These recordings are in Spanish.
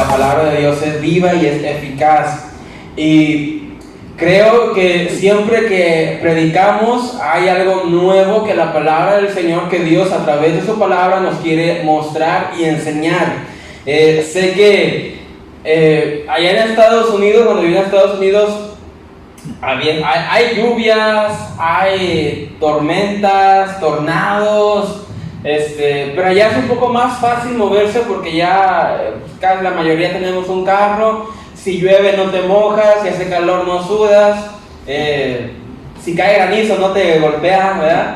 palabra de Dios es viva y es eficaz. Y creo que siempre que predicamos hay algo nuevo que la palabra del Señor, que Dios a través de su palabra nos quiere mostrar y enseñar. Sé que allá en Estados Unidos, cuando vine a Estados Unidos, hay lluvias, hay tormentas, tornados, pero allá es un poco más fácil moverse porque ya casi la mayoría tenemos un carro. Si llueve no te mojas, si hace calor no sudas, si cae granizo no te golpea, ¿verdad?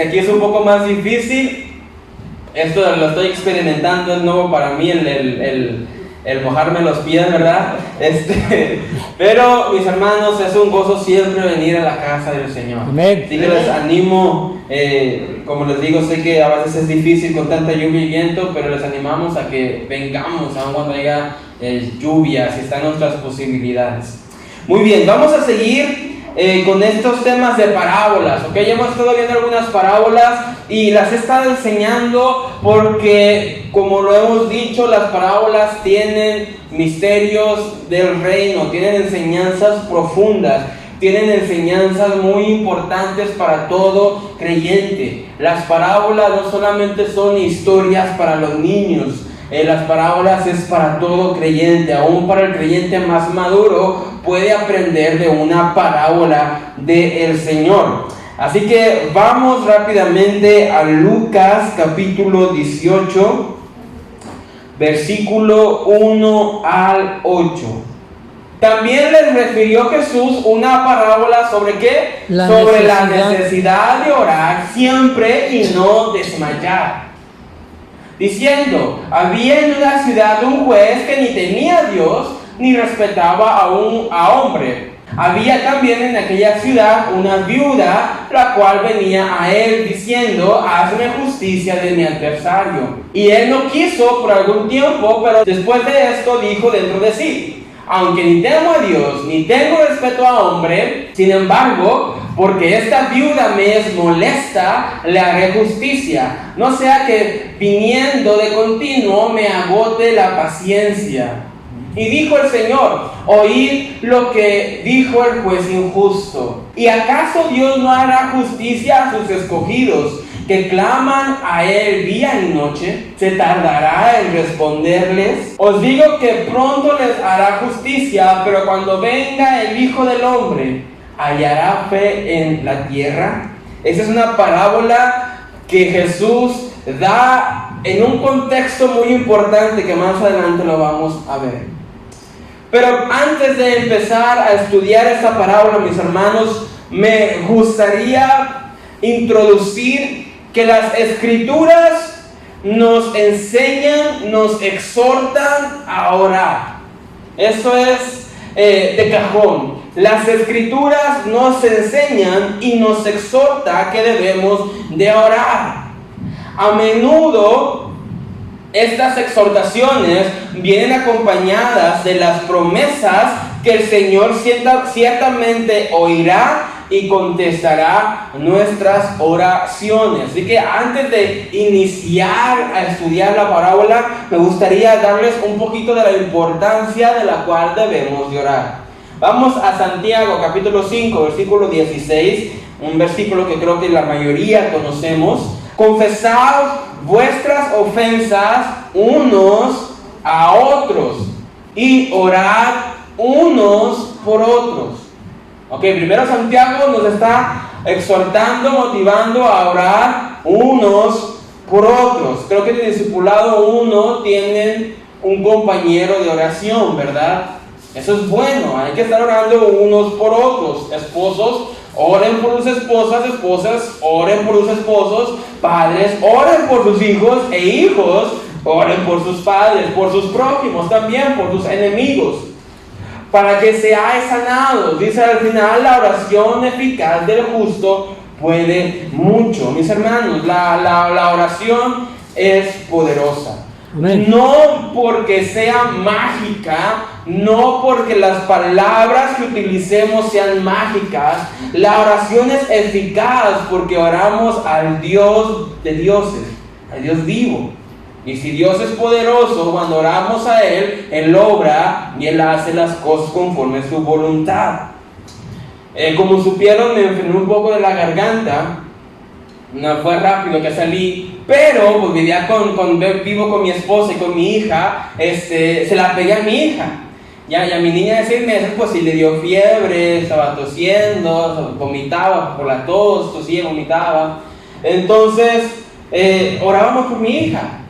Aquí es un poco más difícil. Esto lo estoy experimentando, es nuevo para mí el mojarme los pies, ¿verdad? Pero mis hermanos, es un gozo siempre venir a la casa del Señor. Amén. Así que les animo, como les digo, sé que a veces es difícil con tanta lluvia y viento, pero les animamos a que vengamos aun cuando haya lluvia, si están nuestras posibilidades. Muy bien, vamos a seguir con estos temas de parábolas, ¿ok? Ya hemos estado viendo algunas parábolas y las he estado enseñando porque, como lo hemos dicho, las parábolas tienen misterios del reino, tienen enseñanzas profundas, tienen enseñanzas muy importantes para todo creyente. Las parábolas no solamente son historias para los niños, las parábolas es para todo creyente. Aún para el creyente más maduro puede aprender de una parábola del Señor. Así que vamos rápidamente a Lucas capítulo 18, versículo 1 al 8. También les refirió Jesús una parábola sobre ¿qué? Sobre la necesidad de orar siempre y no desmayar, diciendo: había en una ciudad un juez que ni temía a Dios ni respetaba a hombre. Había también en aquella ciudad una viuda, la cual venía a él diciendo: hazme justicia de mi adversario. Y él no quiso por algún tiempo, pero después de esto dijo dentro de sí: aunque ni temo a Dios ni tengo respeto a hombre, sin embargo, porque esta viuda me es molesta, le haré justicia, no sea que viniendo de continuo me agote la paciencia. Y dijo el Señor: oíd lo que dijo el juez injusto. ¿Y acaso Dios no hará justicia a sus escogidos, que claman a él día y noche? ¿Se tardará en responderles? Os digo que pronto les hará justicia, pero cuando venga el Hijo del Hombre, ¿hallará fe en la tierra? Esa es una parábola que Jesús da en un contexto muy importante que más adelante lo vamos a ver. Pero antes de empezar a estudiar esta parábola, mis hermanos, me gustaría introducir que las Escrituras nos enseñan, nos exhortan a orar. Eso es de cajón. Las Escrituras nos enseñan y nos exhorta que debemos de orar. A menudo estas exhortaciones vienen acompañadas de las promesas que el Señor ciertamente oirá y contestará nuestras oraciones. Así que antes de iniciar a estudiar la parábola, me gustaría darles un poquito de la importancia de la cual debemos de orar. Vamos a Santiago capítulo 5, versículo 16, un versículo que creo que la mayoría conocemos. Confesaos vuestras ofensas unos a otros y orad unos por otros. Ok, primero Santiago nos está exhortando, motivando a orar unos por otros. Creo que en el discipulado uno tienen un compañero de oración, ¿verdad? Eso es bueno, hay que estar orando unos por otros. Esposos, oren por sus esposas, esposas, oren por sus esposos, padres, oren por sus hijos, e hijos, oren por sus padres, por sus prójimos, también por sus enemigos, para que seáis sanados. Dice al final: la oración eficaz del justo puede mucho. Mis hermanos, la oración es poderosa. Amén. No porque sea mágica, no porque las palabras que utilicemos sean mágicas. La oración es eficaz porque oramos al Dios de dioses, al Dios vivo. Y si Dios es poderoso, cuando oramos a Él obra y Él hace las cosas conforme a su voluntad. Como supieron, me enfermé un poco de la garganta. No fue rápido que salí, pero pues vivo con mi esposa y con mi hija. Se la pegué a mi hija. Ya mi niña de 6 meses, pues sí le dio fiebre, estaba tosiendo, vomitaba por la tos, tosía, vomitaba. Entonces, orábamos por mi hija.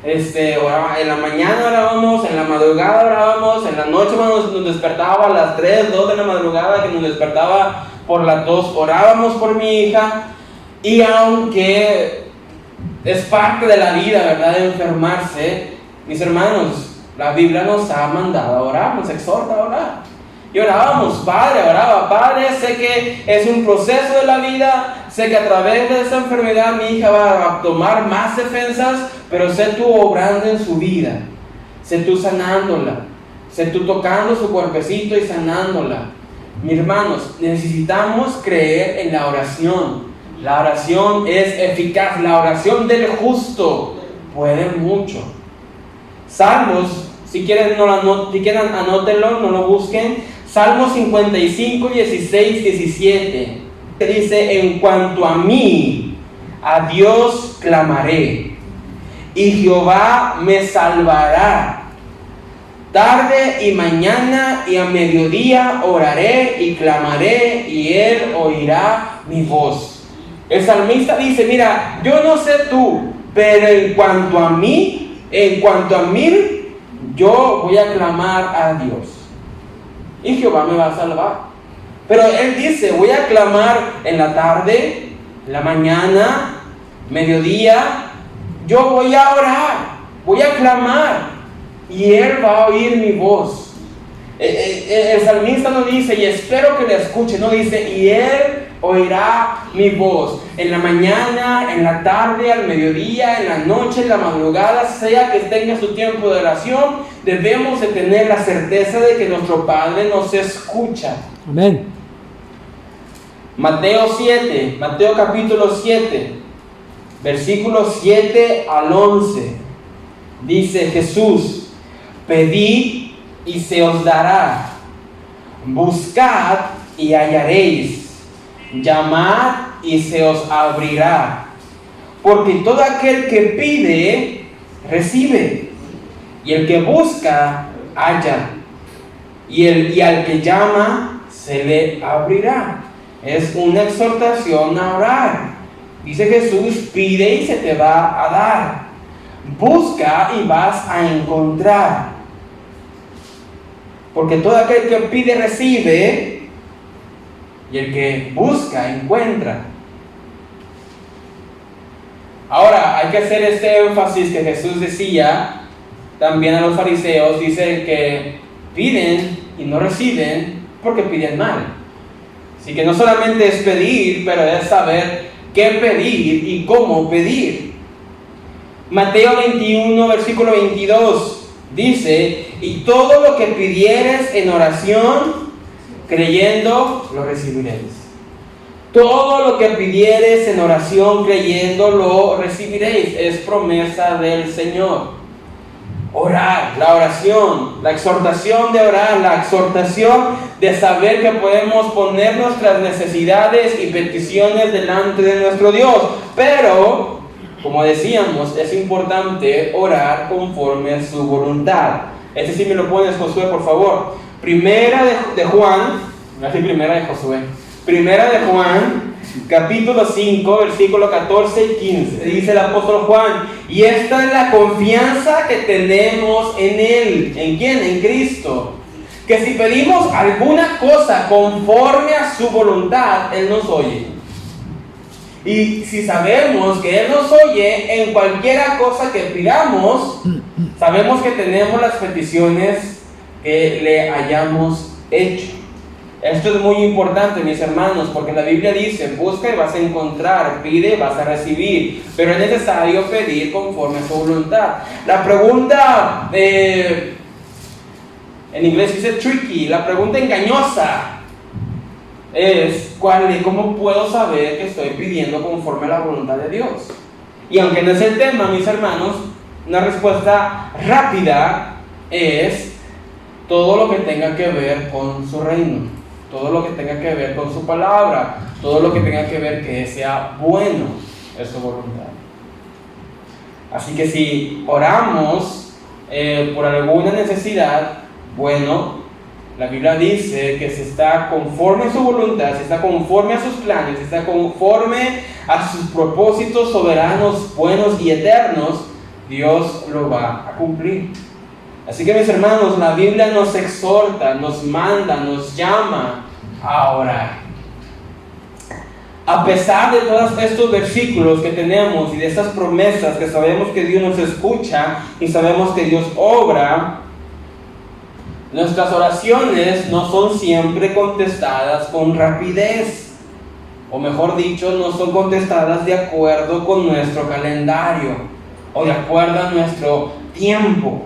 En la mañana orábamos, en la madrugada orábamos, en la noche cuando nos despertaba a las 3, 2 de la madrugada, que nos despertaba por la tos, orábamos por mi hija. Y aunque es parte de la vida, ¿verdad?, de enfermarse, mis hermanos, la Biblia nos ha mandado a orar, nos exhorta a orar. Y orábamos, oraba, Padre, sé que es un proceso de la vida, sé que a través de esa enfermedad mi hija va a tomar más defensas, pero sé tú obrando en su vida, sé tú sanándola, sé tú tocando su cuerpecito y sanándola. Mis hermanos, necesitamos creer en la oración. La oración es eficaz, la oración del justo puede mucho. Salmos, si quieren anótenlo, no lo busquen. Salmos 55, 16, 17. Dice: en cuanto a mí, a Dios clamaré, y Jehová me salvará. Tarde y mañana y a mediodía oraré y clamaré, y Él oirá mi voz. El salmista dice: mira, yo no sé tú, pero en cuanto a mí, yo voy a clamar a Dios. Y Jehová me va a salvar. Pero él dice: voy a clamar en la tarde, en la mañana, mediodía. Yo voy a orar, voy a clamar, y Él va a oír mi voz. El salmista no dice: y espero que le escuche. No, dice: y Él oirá mi voz. En la mañana, en la tarde, al mediodía, en la noche, en la madrugada, sea que tenga su tiempo de oración, debemos de tener la certeza de que nuestro Padre nos escucha. Amén. Mateo capítulo 7, versículos 7 al 11. Dice Jesús: pedid y se os dará, buscad y hallaréis, llamad y se os abrirá, porque todo aquel que pide, recibe, y el que busca, halla, y al que llama, se le abrirá. Es una exhortación a orar. Dice Jesús: pide y se te va a dar, busca y vas a encontrar, porque todo aquel que pide, recibe, y el que busca, encuentra. Ahora, hay que hacer este énfasis que Jesús decía también a los fariseos. Dice que piden y no reciben porque piden mal. Así que no solamente es pedir, pero es saber qué pedir y cómo pedir. Mateo 21, versículo 22 dice: y todo lo que pidieres en oración, creyendo, lo recibiréis. Todo lo que pidieres en oración, creyendo, lo recibiréis. Es promesa del Señor. Orar, la oración, la exhortación de orar, la exhortación de saber que podemos poner nuestras necesidades y peticiones delante de nuestro Dios. Pero, como decíamos, es importante orar conforme a su voluntad. Este sí me lo pones, Josué, por favor. Primera de Juan, capítulo 5, versículo 14 y 15. Dice el apóstol Juan: y esta es la confianza que tenemos en Él. ¿En quién? En Cristo. Que si pedimos alguna cosa conforme a su voluntad, Él nos oye. Y si sabemos que Él nos oye en cualquiera cosa que pidamos, sabemos que tenemos las peticiones que le hayamos hecho. Esto es muy importante, mis hermanos, porque la Biblia dice: busca y vas a encontrar, pide y vas a recibir. Pero es necesario pedir conforme a su voluntad. La pregunta, en inglés dice tricky, la pregunta engañosa es: ¿cómo puedo saber que estoy pidiendo conforme a la voluntad de Dios? Y aunque no es el tema, mis hermanos, Una respuesta rápida es todo lo que tenga que ver con su reino, todo lo que tenga que ver con su palabra, todo lo que tenga que ver que sea bueno, es su voluntad. Así que si oramos por alguna necesidad, bueno, la Biblia dice que si está conforme a su voluntad, si está conforme a sus planes, si está conforme a sus propósitos soberanos, buenos y eternos, Dios lo va a cumplir. Así que mis hermanos, la Biblia nos exhorta, nos manda, nos llama a orar. A pesar de todos estos versículos que tenemos y de estas promesas que sabemos que Dios nos escucha y sabemos que Dios obra, nuestras oraciones no son siempre contestadas con rapidez, o mejor dicho, no son contestadas de acuerdo con nuestro calendario o de acuerdo a nuestro tiempo.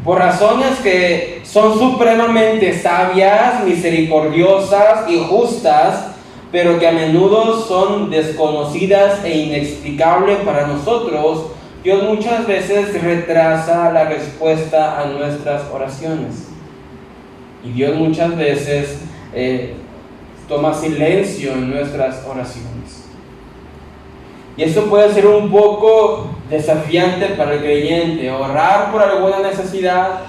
Por razones que son supremamente sabias, misericordiosas y justas, pero que a menudo son desconocidas e inexplicables para nosotros, Dios muchas veces retrasa la respuesta a nuestras oraciones. Y Dios muchas veces toma silencio en nuestras oraciones. Y eso puede ser un poco desafiante para el creyente, orar por alguna necesidad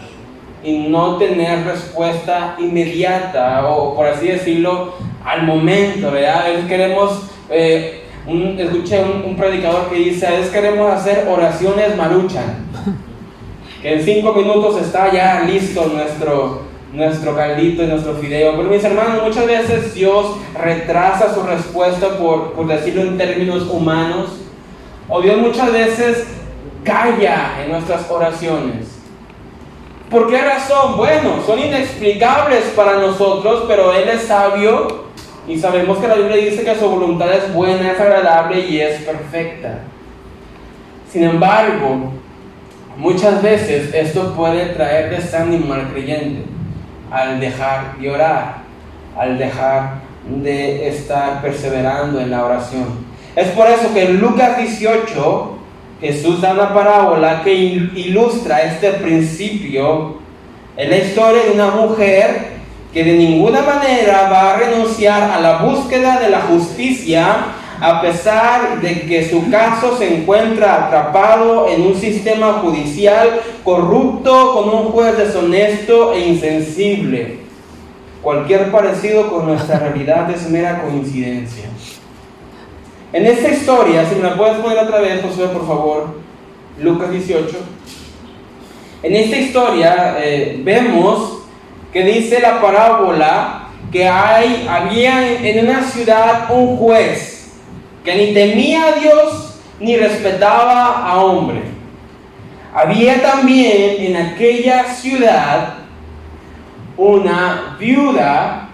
y no tener respuesta inmediata, o por así decirlo, al momento, ¿verdad? A veces queremos, escuché un predicador que dice, a veces queremos hacer oraciones maruchan, que en 5 minutos está ya listo nuestro caldito y nuestro fideo. Pero mis hermanos, muchas veces Dios retrasa su respuesta por decirlo en términos humanos, o Dios muchas veces calla en nuestras oraciones. ¿Por qué razón? Bueno, son inexplicables para nosotros, pero Él es sabio y sabemos que la Biblia dice que su voluntad es buena, es agradable y es perfecta. Sin embargo, muchas veces esto puede traer desánimo al creyente al dejar de orar, al dejar de estar perseverando en la oración. Es por eso que en Lucas 18 Jesús da una parábola que ilustra este principio. Es la historia de una mujer que de ninguna manera va a renunciar a la búsqueda de la justicia, a pesar de que su caso se encuentra atrapado en un sistema judicial corrupto, con un juez deshonesto e insensible. Cualquier parecido con nuestra realidad es mera coincidencia. En esta historia, si me la puedes poner otra vez, Josué, por favor, Lucas 18. En esta historia vemos que dice la parábola que había en una ciudad un juez que ni temía a Dios ni respetaba a hombre. Había también en aquella ciudad una viuda,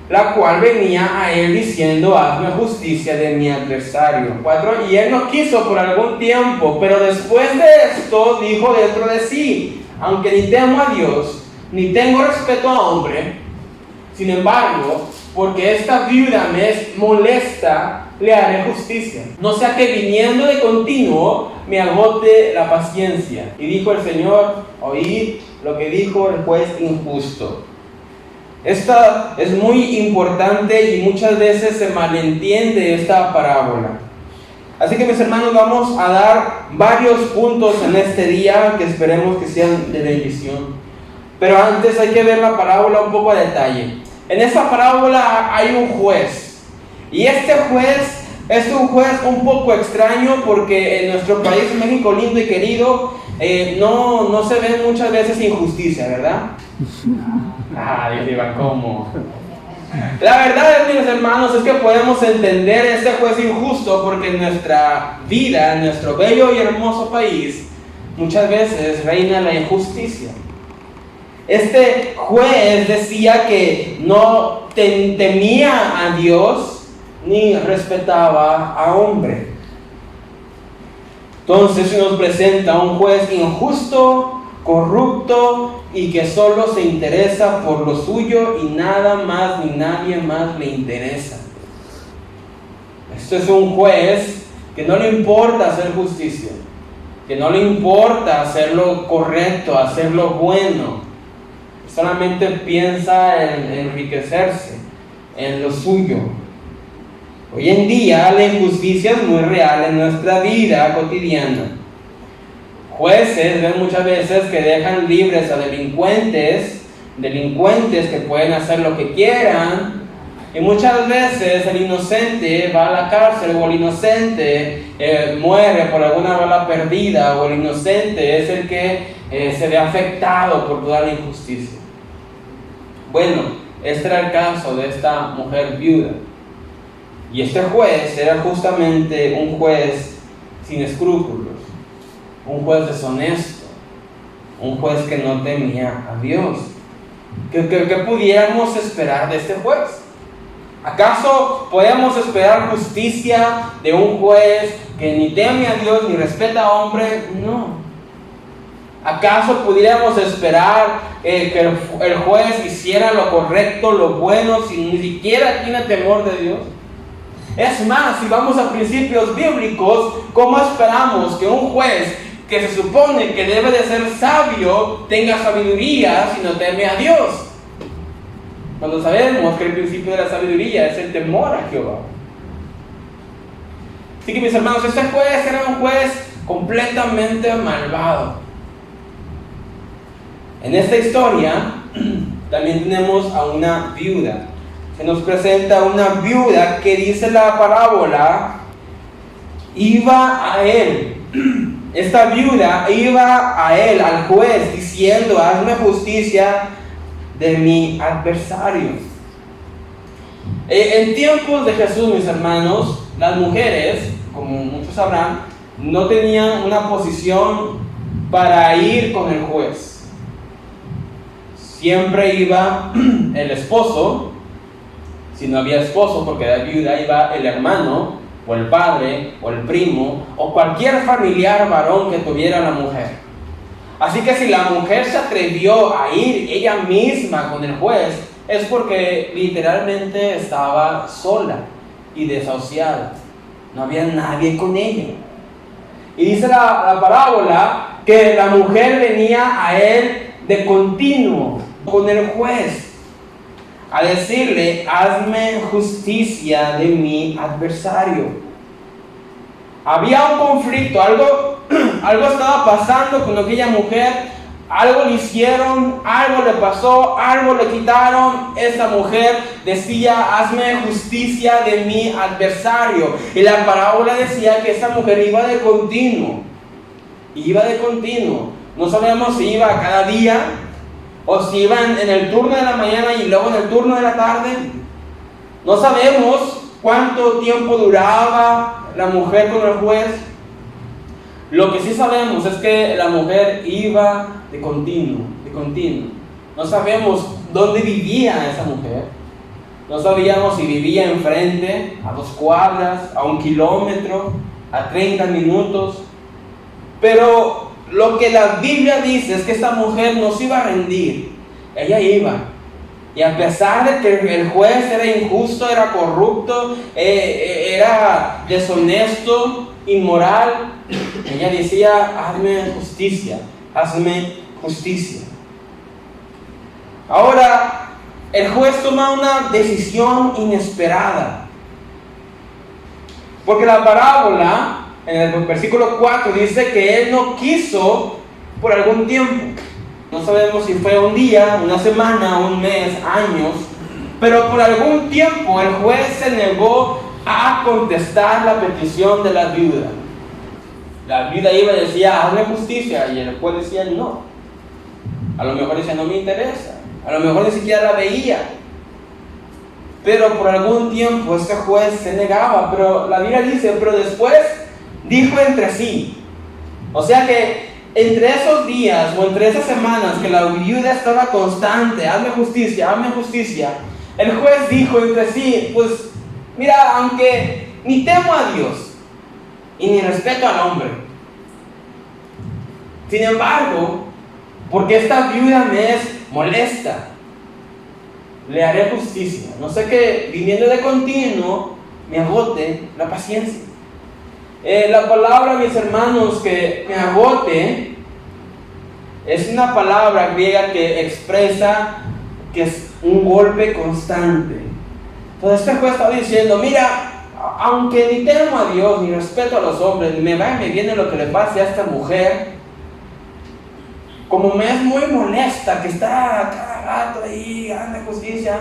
la cual venía a él diciendo, hazme justicia de mi adversario. 4. Y él no quiso por algún tiempo, pero después de esto dijo dentro de sí, aunque ni temo a Dios, ni tengo respeto a hombre, sin embargo, porque esta viuda me es molesta, le haré justicia. No sea que viniendo de continuo me agote la paciencia. Y dijo el Señor, oíd lo que dijo el juez injusto. Esta es muy importante y muchas veces se malentiende esta parábola. Así que mis hermanos, vamos a dar varios puntos en este día que esperemos que sean de bendición. Pero antes hay que ver la parábola un poco a detalle. En esta parábola hay un juez. Y este juez es un juez un poco extraño porque en nuestro país, México lindo y querido, no se ven muchas veces injusticia, ¿verdad? Dios diga, ¿cómo? La verdad, mis hermanos, es que podemos entender este juez injusto porque en nuestra vida, en nuestro bello y hermoso país, muchas veces reina la injusticia. Este juez decía que no temía a Dios ni respetaba a hombre. Entonces se nos presenta un juez injusto, corrupto y que solo se interesa por lo suyo y nada más ni nadie más le interesa. Esto es un juez que no le importa hacer justicia. que no le importa hacer lo correcto, hacer lo bueno, solamente piensa en enriquecerse, en lo suyo. Hoy en día la injusticia es muy real en nuestra vida cotidiana. Jueces ven muchas veces que dejan libres a delincuentes que pueden hacer lo que quieran, y muchas veces el inocente va a la cárcel, o el inocente muere por alguna bala perdida, o el inocente es el que se ve afectado por toda la injusticia. Bueno, este era el caso de esta mujer viuda, y este juez era justamente un juez sin escrúpulos, un juez deshonesto, un juez que no temía a Dios. ¿Qué pudiéramos esperar de este juez? ¿Acaso podemos esperar justicia de un juez que ni teme a Dios ni respeta a hombre? No. ¿Acaso pudiéramos esperar que el juez hiciera lo correcto, lo bueno, si ni siquiera tiene temor de Dios? Es más, si vamos a principios bíblicos, ¿cómo esperamos que un juez que se supone que debe de ser sabio tenga sabiduría si no teme a Dios? Cuando sabemos que el principio de la sabiduría es el temor a Jehová. Así que, mis hermanos, este juez era un juez completamente malvado. En esta historia también tenemos a una viuda. Se nos presenta una viuda que, dice la parábola, iba a él. Esta viuda iba a él, al juez, diciendo: hazme justicia de mi adversario. En tiempos de Jesús, mis hermanos, las mujeres, como muchos sabrán, no tenían una posición para ir con el juez. Siempre iba el esposo, si no había esposo porque era viuda, iba el hermano, o el padre, o el primo, o cualquier familiar varón que tuviera la mujer. Así que si la mujer se atrevió a ir ella misma con el juez, es porque literalmente estaba sola y desahuciada. No había nadie con ella. Y dice la parábola que la mujer venía a él de continuo con el juez a decirle: hazme justicia de mi adversario. Había un conflicto, algo estaba pasando con aquella mujer, algo le hicieron, algo le pasó, algo le quitaron. Esta mujer decía: hazme justicia de mi adversario. Y la parábola decía que esta mujer iba de continuo. No sabemos si iba cada día, o si iba en el turno de la mañana y luego en el turno de la tarde. No sabemos cuánto tiempo duraba la mujer con el juez. Lo que sí sabemos es que la mujer iba de continuo. No sabemos dónde vivía esa mujer. No sabíamos si vivía enfrente, a 2 cuadras, a 1 kilómetro, a 30 minutos. Pero lo que la Biblia dice es que esta mujer no se iba a rendir. Ella iba. Y a pesar de que el juez era injusto, era corrupto, era deshonesto, inmoral, ella decía: hazme justicia. Ahora, el juez toma una decisión inesperada. Porque la parábola, en el versículo 4, dice que él no quiso por algún tiempo. No sabemos si fue un día, una semana, un mes, años, pero por algún tiempo el juez se negó a contestar la petición de la viuda. La viuda iba y decía: hazme justicia, y el juez decía: no. A lo mejor decía: no me interesa. A lo mejor ni siquiera la veía. Pero por algún tiempo este juez se negaba. Pero la Biblia dice: pero después dijo entre sí. O sea que entre esos días o entre esas semanas que la viuda estaba constante: hazme justicia, el juez dijo entre sí: pues mira, aunque ni temo a Dios y ni respeto al hombre, sin embargo, porque esta viuda me es molesta, le haré justicia. No sé que viniendo de continuo me agote la paciencia. La palabra, mis hermanos, que me agote, es una palabra griega que expresa que es un golpe constante. Entonces este juez está diciendo, mira, aunque ni temo a Dios, ni respeto a los hombres, ni me va y me viene lo que le pase a esta mujer, como me es muy molesta que está cada rato ahí, hazme justicia,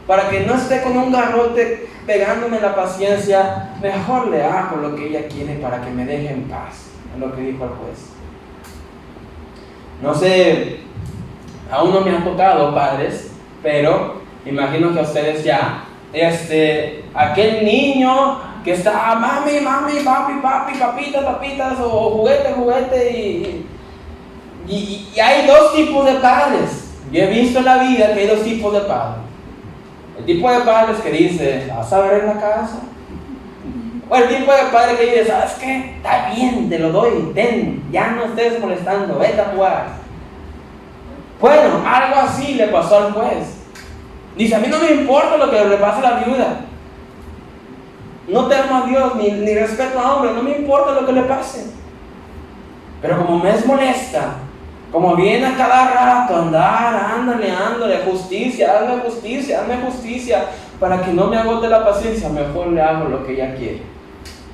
para que no esté con un garrote pegándome la paciencia, mejor le hago lo que ella quiere para que me deje en paz, es lo que dijo el juez. No sé, aún no me han tocado padres, pero imagino que a ustedes ya, aquel niño que está mami, papitas, o juguete, y hay dos tipos de padres. Yo he visto en la vida que hay dos tipos de padres. El tipo de padres que dice, ¿vas a ver en la casa? O el tipo de padre que dice, ¿sabes qué? Está bien, te lo doy, ten, ya no estés molestando, vete a jugar. Bueno, algo así le pasó al juez. Dice, a mí no me importa lo que le pase a la viuda. No temo a Dios, ni respeto a hombre, no me importa lo que le pase. Pero como me es molesta, como viene a cada rato a andar, ándale, justicia, hazme justicia, para que no me agote la paciencia, mejor le hago lo que ella quiere.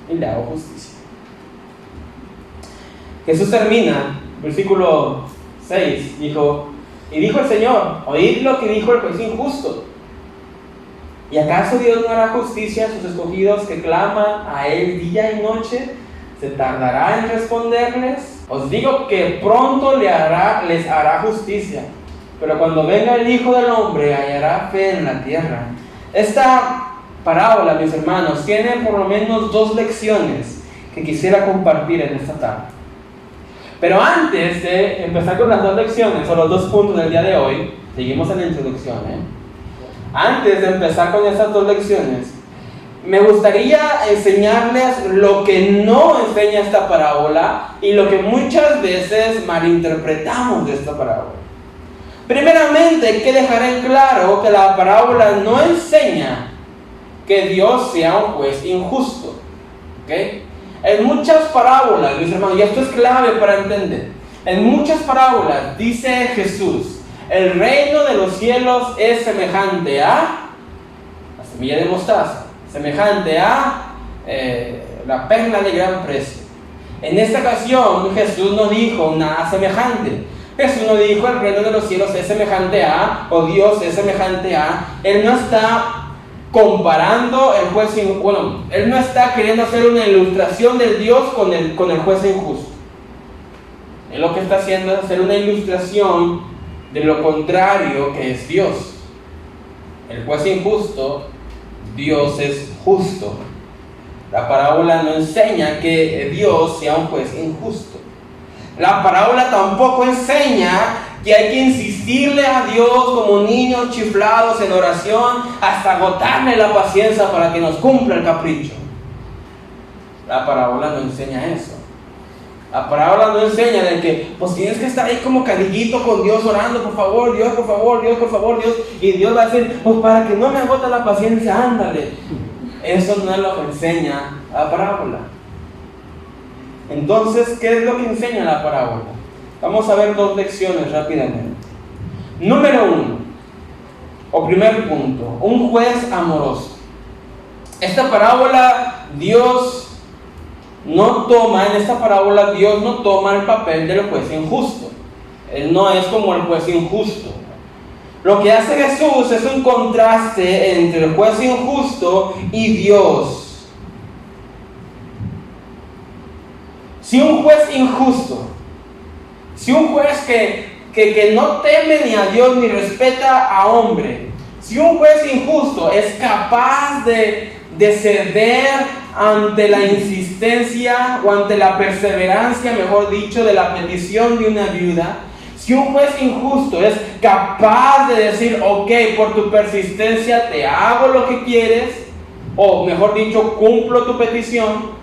Y le hago justicia. Jesús termina, versículo 6, dijo el Señor, oíd lo que dijo el juez injusto. ¿Y acaso Dios no hará justicia a sus escogidos que claman a Él día y noche? ¿Se tardará en responderles? Os digo que pronto les hará justicia. Pero cuando venga el Hijo del Hombre, hallará fe en la tierra. Esta parábola, mis hermanos, tiene por lo menos dos lecciones que quisiera compartir en esta tarde. Pero antes de empezar con las dos lecciones, o los dos puntos del día de hoy, seguimos en la introducción, Antes de empezar con estas dos lecciones, me gustaría enseñarles lo que no enseña esta parábola y lo que muchas veces malinterpretamos de esta parábola. Primeramente, hay que dejar en claro que la parábola no enseña que Dios sea un juez injusto. ¿Okay? En muchas parábolas, mis hermanos, y esto es clave para entender, en muchas parábolas dice Jesús, el reino de los cielos es semejante a la semilla de mostaza, semejante a la perla de gran precio. En esta ocasión Jesús no dijo nada semejante. Jesús no dijo el reino de los cielos es semejante a, o Dios es semejante a. Él no está comparando el juez injusto. Bueno, Él no está queriendo hacer una ilustración del Dios con el juez injusto. Él lo que está haciendo es hacer una ilustración de lo contrario que es Dios. El juez injusto, Dios es justo. La parábola no enseña que Dios sea un juez injusto. La parábola tampoco enseña que hay que insistirle a Dios como niños chiflados en oración hasta agotarle la paciencia para que nos cumpla el capricho. La parábola no enseña eso. La parábola no enseña de que pues tienes que estar ahí como cadillito con Dios orando, por favor, Dios, y Dios va a decir, pues para que no me agote la paciencia, ándale. Eso no es lo que enseña la parábola. Entonces, ¿qué es lo que enseña la parábola? Vamos a ver dos lecciones rápidamente. Número 1, o primer punto, un juez amoroso. Esta parábola, Dios no toma el papel del juez injusto. Él no es como el juez injusto. Lo que hace Jesús es un contraste entre el juez injusto y Dios. Si un juez injusto, si un juez que no teme ni a Dios ni respeta a hombre, si un juez injusto es capaz de ceder ante la insistencia o ante la perseverancia, mejor dicho, de la petición de una viuda, si un juez injusto es capaz de decir, ok, por tu persistencia te hago lo que quieres, o mejor dicho, cumplo tu petición,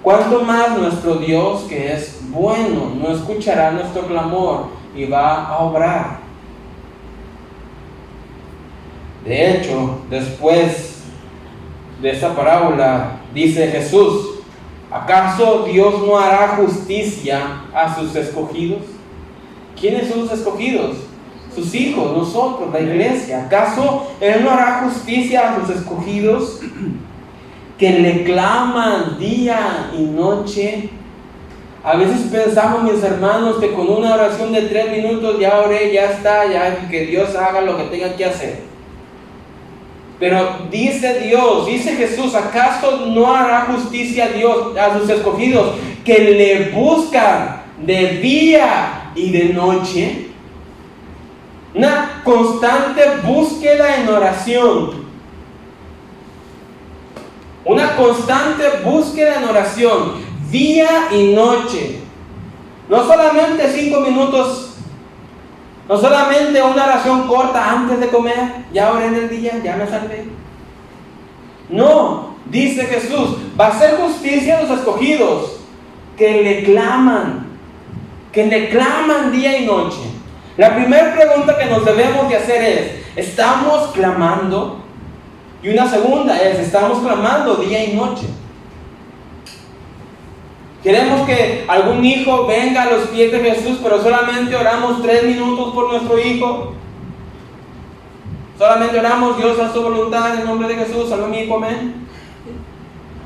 ¿cuánto más nuestro Dios, que es bueno, no escuchará nuestro clamor y va a obrar? De hecho, después de esta parábola, Dice Jesús: ¿acaso Dios no hará justicia a sus escogidos? ¿Quiénes son los escogidos? Sus hijos, nosotros, la iglesia. ¿Acaso Él no hará justicia a sus escogidos que le claman día y noche? A veces pensamos, mis hermanos, que con una oración de 3 minutos ya oré, ya está, ya que Dios haga lo que tenga que hacer. Pero dice Dios, dice Jesús: ¿acaso no hará justicia Dios a sus escogidos que le buscan de día y de noche? Una constante búsqueda en oración. Una constante búsqueda en oración, día y noche. No solamente 5 minutos, no solamente una oración corta antes de comer, ya oré en el día, ya me salvé. No, dice Jesús: va a ser justicia a los escogidos que le claman día y noche. La primera pregunta que nos debemos de hacer es: ¿estamos clamando? Y una segunda es: ¿estamos clamando día y noche? Queremos que algún hijo venga a los pies de Jesús, pero solamente oramos 3 minutos por nuestro hijo. Solamente oramos: Dios, haz tu voluntad en el nombre de Jesús, salva a mi hijo, amén.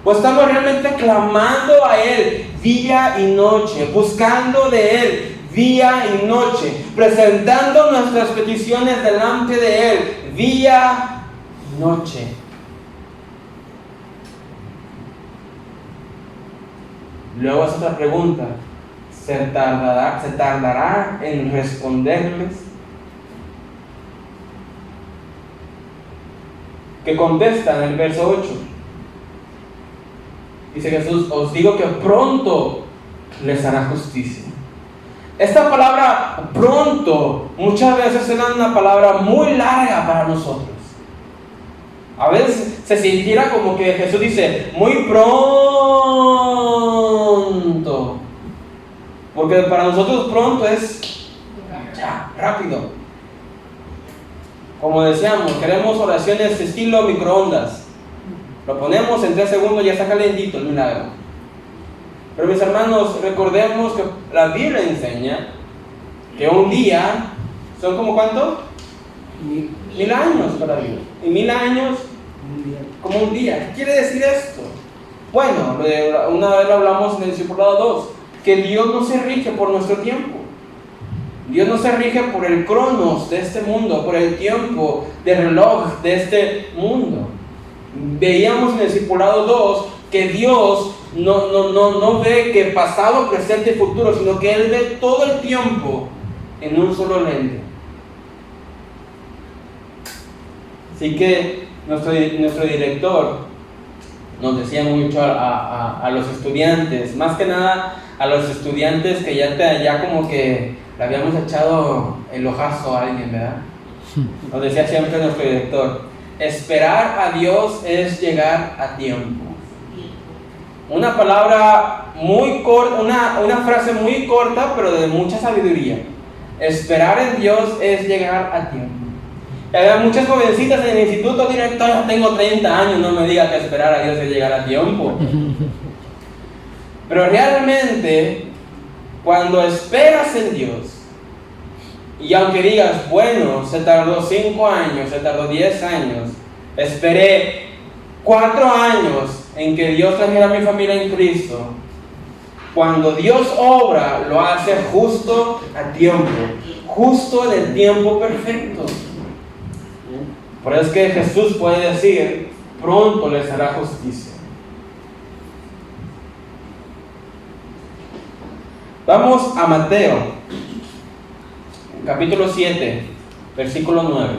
O estamos realmente clamando a Él día y noche, buscando de Él día y noche, presentando nuestras peticiones delante de Él día y noche. Luego es otra pregunta: ¿se tardará en responderles? ¿Qué contesta en el verso 8? Dice Jesús: os digo que pronto les hará justicia. Esta palabra pronto muchas veces es una palabra muy larga para nosotros. A veces se sintiera como que Jesús dice muy pronto, porque para nosotros pronto es ya, rápido. Como decíamos, queremos oraciones estilo microondas. Lo ponemos en 3 segundos y ya está calentito el milagro. Pero mis hermanos, recordemos que la Biblia enseña que un día son como ¿cuánto? 1000 años para Dios. Y 1000 años como un día. ¿Qué quiere decir esto? Bueno, una vez lo hablamos en el discipulado 2, que Dios no se rige por nuestro tiempo. Dios no se rige por el cronos de este mundo, por el tiempo de reloj de este mundo. Veíamos en el discipulado 2 que Dios no ve que pasado, presente y futuro, sino que Él ve todo el tiempo en un solo lente. Así que nuestro director nos decía mucho a los estudiantes, más que nada a los estudiantes que ya como que le habíamos echado el ojazo a alguien, ¿verdad? Nos decía siempre nuestro director: esperar a Dios es llegar a tiempo. Una palabra muy corta, una frase muy corta, pero de mucha sabiduría. Esperar en Dios es llegar a tiempo. Y había muchas jovencitas en el instituto: director, yo tengo 30 años, no me diga que esperar a Dios es llegar a tiempo. Pero realmente, cuando esperas en Dios, y aunque digas, bueno, se tardó 5 años, se tardó 10 años, esperé 4 años en que Dios trajera a mi familia en Cristo. Cuando Dios obra, lo hace justo a tiempo, justo en el tiempo perfecto. Por eso es que Jesús puede decir: pronto les hará justicia. Vamos a Mateo, capítulo 7, versículo 9.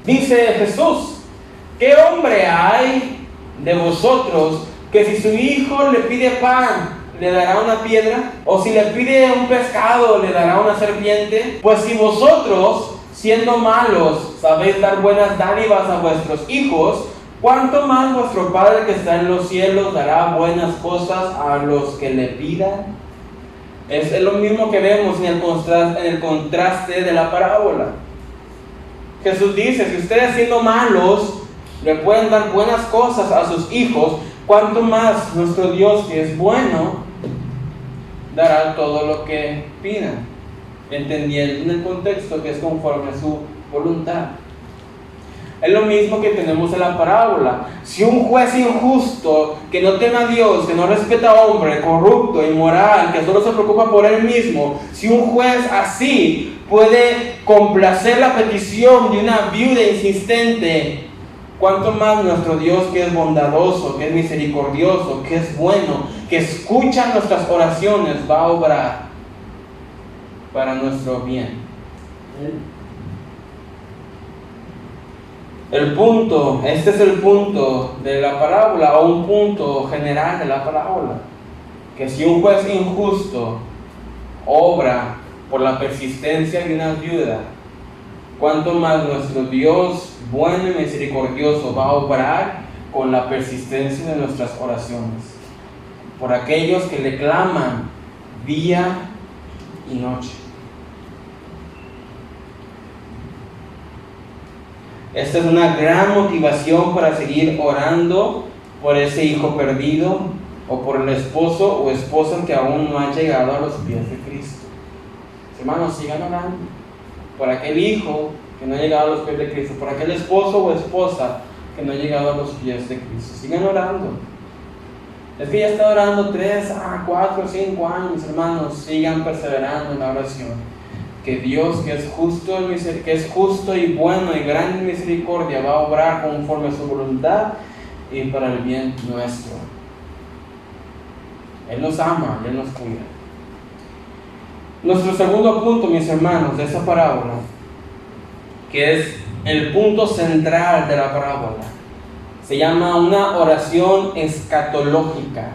Dice Jesús: ¿qué hombre hay de vosotros que si su hijo le pide pan, le dará una piedra? ¿O si le pide un pescado, le dará una serpiente? Pues si vosotros, siendo malos, sabéis dar buenas dádivas a vuestros hijos, ¿cuánto más vuestro Padre que está en los cielos dará buenas cosas a los que le pidan? Es lo mismo que vemos en el contraste de la parábola. Jesús dice: si ustedes siendo malos le pueden dar buenas cosas a sus hijos, cuánto más nuestro Dios, que es bueno, dará todo lo que pidan, entendiendo en el contexto que es conforme a su voluntad. Es lo mismo que tenemos en la parábola. Si un juez injusto, que no teme a Dios, que no respeta a hombre, corrupto, inmoral, que solo se preocupa por él mismo, si un juez así puede complacer la petición de una viuda insistente, cuánto más nuestro Dios, que es bondadoso, que es misericordioso, que es bueno, que escucha nuestras oraciones, va a obrar para nuestro bien. Este es el punto de la parábola, o un punto general de la parábola, que si un juez injusto obra por la persistencia de una viuda, cuánto más nuestro Dios bueno y misericordioso va a obrar con la persistencia de nuestras oraciones, por aquellos que le claman día y noche. Esta es una gran motivación para seguir orando por ese hijo perdido, o por el esposo o esposa que aún no ha llegado a los pies de Cristo. Hermanos, sigan orando por aquel hijo que no ha llegado a los pies de Cristo, por aquel esposo o esposa que no ha llegado a los pies de Cristo. Sigan orando. Es que ya está orando 3, 4, 5 años, hermanos, sigan perseverando en la oración. Que Dios, que es justo y bueno y grande en misericordia, va a obrar conforme a su voluntad y para el bien nuestro. Él nos ama, Él nos cuida. Nuestro segundo punto, mis hermanos, de esta parábola, que es el punto central de la parábola, se llama una oración escatológica.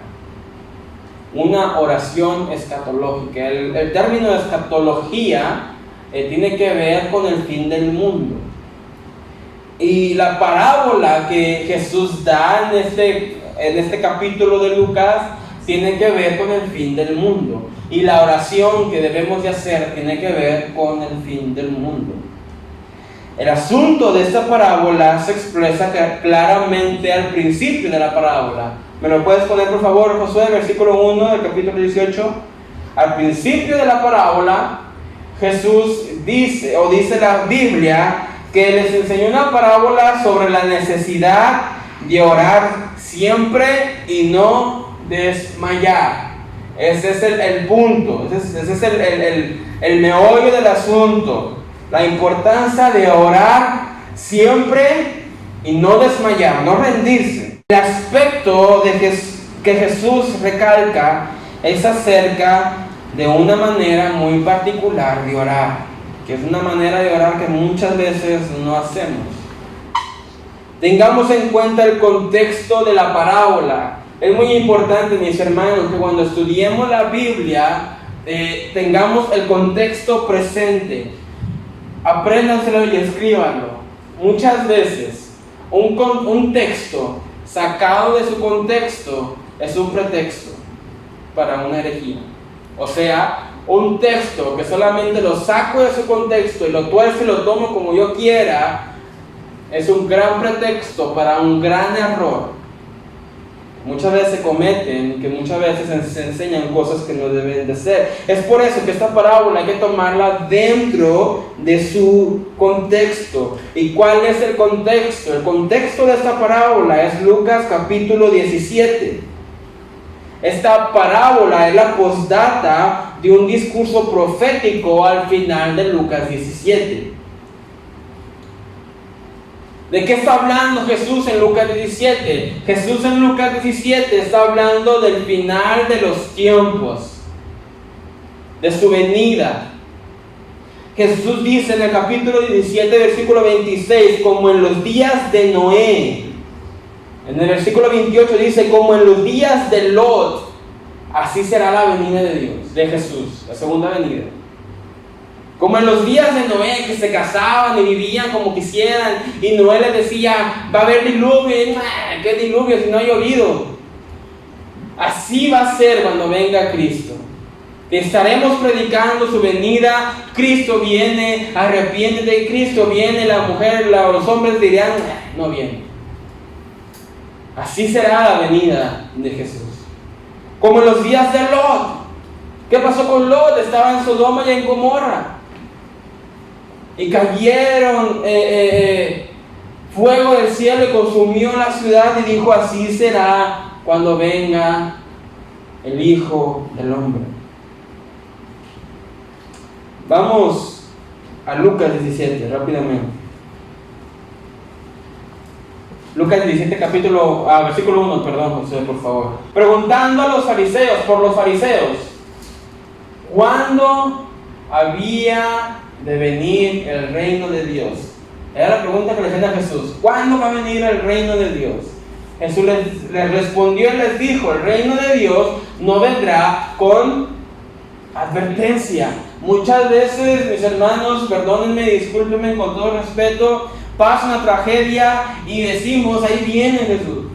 Una oración escatológica. El término escatología tiene que ver con el fin del mundo. Y la parábola que Jesús da en este capítulo de Lucas tiene que ver con el fin del mundo. Y la oración que debemos de hacer tiene que ver con el fin del mundo. El asunto de esta parábola se expresa claramente al principio de la parábola. ¿Me lo puedes poner, por favor, Josué, versículo 1 del capítulo 18? Al principio de la parábola, Jesús dice la Biblia, que les enseñó una parábola sobre la necesidad de orar siempre y no desmayar. Ese es el punto, ese es el meollo del asunto. La importancia de orar siempre y no desmayar, no rendirse. El aspecto que Jesús recalca es acerca de una manera muy particular de orar, que es una manera de orar que muchas veces no hacemos. Tengamos en cuenta el contexto de la parábola. Es muy importante, mis hermanos, que cuando estudiemos la Biblia tengamos el contexto presente. Apréndanselo y escríbanlo. Muchas veces un texto sacado de su contexto es un pretexto para una herejía. O sea, un texto que solamente lo saco de su contexto y lo tuerzo y lo tomo como yo quiera, es un gran pretexto para un gran error. Muchas veces se cometen, que muchas veces se enseñan cosas que no deben de ser. Es por eso que esta parábola hay que tomarla dentro de su contexto. ¿Y cuál es el contexto? El contexto de esta parábola es Lucas capítulo 17. Esta parábola es la postdata de un discurso profético al final de Lucas 17. ¿De qué está hablando Jesús en Lucas 17? Jesús en Lucas 17 está hablando del final de los tiempos, de su venida. Jesús dice en el capítulo 17, versículo 26, como en los días de Noé. En el versículo 28 dice, como en los días de Lot, así será la venida de Dios, de Jesús, la segunda venida. Como en los días de Noé, que se casaban y vivían como quisieran, y Noé les decía, va a haber diluvio, y ¿qué diluvio si no ha llovido? Así va a ser cuando venga Cristo. Estaremos predicando su venida, Cristo viene, arrepiéntete, Cristo viene, la mujer, los hombres dirán, no viene. Así será la venida de Jesús. Como en los días de Lot. ¿Qué pasó con Lot? Estaba en Sodoma y en Gomorra. Y cayeron fuego del cielo y consumió la ciudad, y dijo: así será cuando venga el Hijo del Hombre. Vamos a Lucas 17, rápidamente. Lucas 17, versículo 1, perdón, José, por favor. Preguntando a los fariseos, por los fariseos, ¿cuándo había de venir el reino de Dios? Era la pregunta que le hacían a Jesús. ¿Cuándo va a venir el reino de Dios? Jesús les respondió y les dijo: el reino de Dios no vendrá con advertencia. Muchas veces, mis hermanos, perdónenme, discúlpenme con todo respeto, pasa una tragedia y decimos: ahí viene Jesús.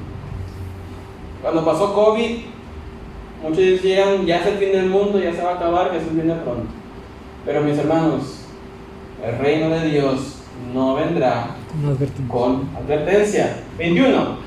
Cuando pasó COVID, muchos decían: ya es el fin del mundo, ya se va a acabar, Jesús viene pronto. Pero mis hermanos, el reino de Dios no vendrá con advertencia. 21.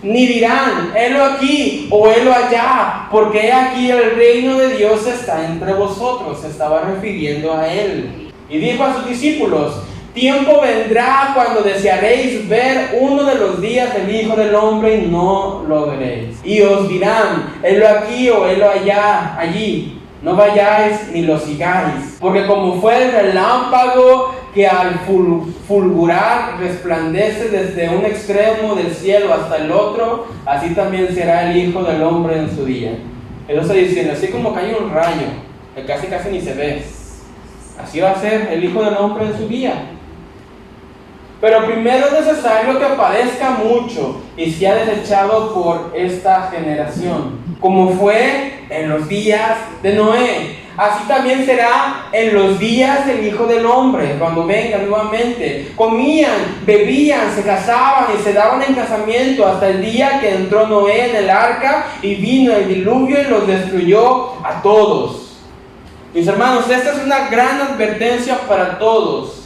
Ni dirán: helo aquí o helo allá, porque he aquí el reino de Dios está entre vosotros. Se estaba refiriendo a él. Y dijo a sus discípulos: tiempo vendrá cuando desearéis ver uno de los días del Hijo del Hombre y no lo veréis. Y os dirán: helo aquí o helo allá, allí. No vayáis ni lo sigáis, porque como fue el relámpago que al fulgurar resplandece desde un extremo del cielo hasta el otro, así también será el Hijo del Hombre en su día. Él está diciendo: así como cae un rayo, que casi ni se ve, así va a ser el Hijo del Hombre en su día. Pero primero es necesario que padezca mucho y sea desechado por esta generación, como fue en los días de Noé. Así también será en los días del Hijo del Hombre, cuando venga nuevamente. Comían, bebían, se casaban y se daban en casamiento hasta el día que entró Noé en el arca y vino el diluvio y los destruyó a todos. Mis hermanos, esta es una gran advertencia para todos.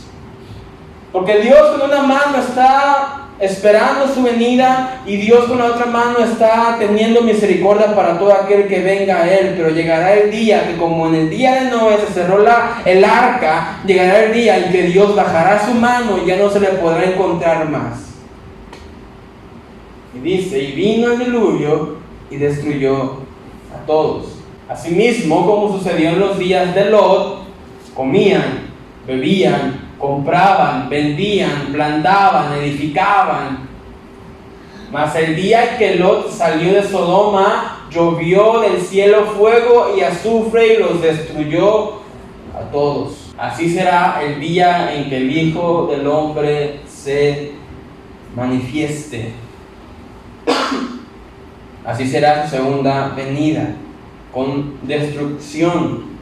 Porque Dios con una mano está esperando su venida y Dios con la otra mano está teniendo misericordia para todo aquel que venga a Él. Pero llegará el día que, como en el día de Noé se cerró el arca, llegará el día en que Dios bajará su mano y ya no se le podrá encontrar más. Y dice: y vino el diluvio y destruyó a todos. Asimismo, como sucedió en los días de Lot, comían, bebían, compraban, vendían, plantaban, edificaban. Mas el día que Lot salió de Sodoma, llovió del cielo fuego y azufre y los destruyó a todos. Así será el día en que el Hijo del Hombre se manifieste. Así será su segunda venida, con destrucción.